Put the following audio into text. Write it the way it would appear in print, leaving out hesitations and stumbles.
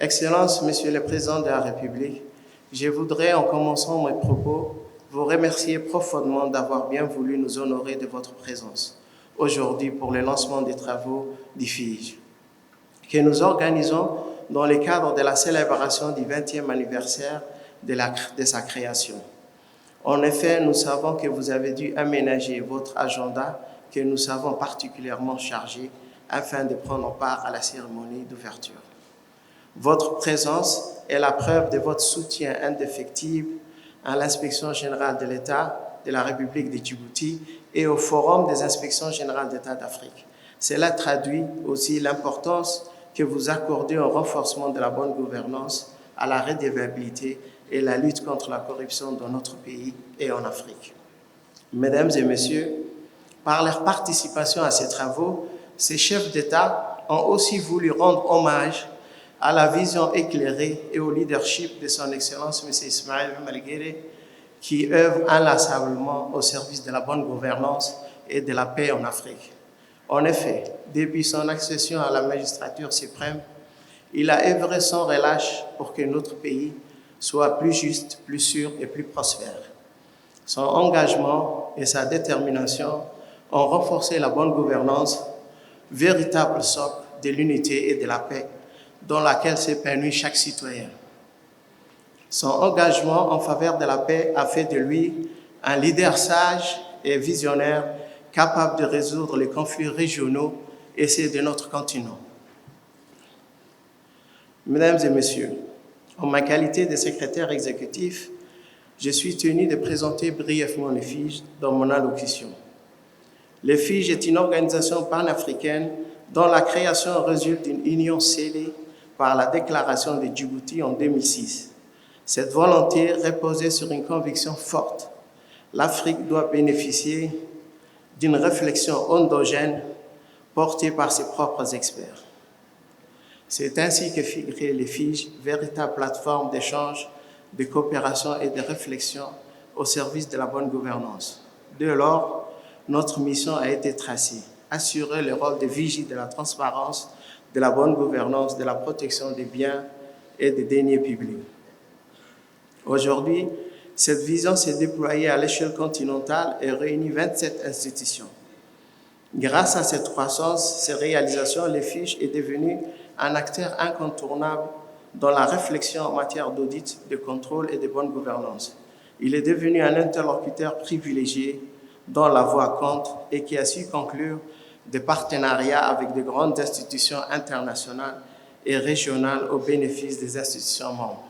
Excellences, Monsieur le Président de la République, je voudrais, en commençant mes propos, vous remercier profondément d'avoir bien voulu nous honorer de votre présence aujourd'hui pour le lancement des travaux du FIJ, que nous organisons dans le cadre de la célébration du 20e anniversaire de sa création. En effet, nous savons que vous avez dû aménager votre agenda que nous savons particulièrement chargé afin de prendre part à la cérémonie d'ouverture. Votre présence est la preuve de votre soutien indéfectible à l'Inspection générale de l'État de la République de Djibouti et au Forum des inspections générales d'État d'Afrique. Cela traduit aussi l'importance que vous accordez au renforcement de la bonne gouvernance, à la redevabilité et la lutte contre la corruption dans notre pays et en Afrique. Mesdames et messieurs, par leur participation à ces travaux, ces chefs d'État ont aussi voulu rendre hommage à la vision éclairée et au leadership de son Excellence M. Ismaël Malguéré, qui œuvre inlassablement au service de la bonne gouvernance et de la paix en Afrique. En effet, depuis son accession à la magistrature suprême, il a œuvré sans relâche pour que notre pays soit plus juste, plus sûr et plus prospère. Son engagement et sa détermination ont renforcé la bonne gouvernance, véritable socle de l'unité et de la paix dans laquelle s'épanouit chaque citoyen. Son engagement en faveur de la paix a fait de lui un leader sage et visionnaire capable de résoudre les conflits régionaux et ceux de notre continent. Mesdames et messieurs, en ma qualité de secrétaire exécutif, je suis tenu de présenter brièvement le FIJ dans mon allocution. Le FIJ est une organisation panafricaine dont la création résulte d'une union scellée par la déclaration de Djibouti en 2006. Cette volonté reposait sur une conviction forte. L'Afrique doit bénéficier d'une réflexion endogène portée par ses propres experts. C'est ainsi que fut créé le FIJ, véritable plateforme d'échange, de coopération et de réflexion au service de la bonne gouvernance. Dès lors, notre mission a été tracée, assurer le rôle de vigie de la transparence, de la bonne gouvernance, de la protection des biens et des deniers publics. Aujourd'hui, cette vision s'est déployée à l'échelle continentale et réunit 27 institutions. Grâce à cette croissance, ces réalisations, le FIJ est devenu un acteur incontournable dans la réflexion en matière d'audit, de contrôle et de bonne gouvernance. Il est devenu un interlocuteur privilégié dont la voix compte et qui a su conclure des partenariats avec de grandes institutions internationales et régionales au bénéfice des institutions membres.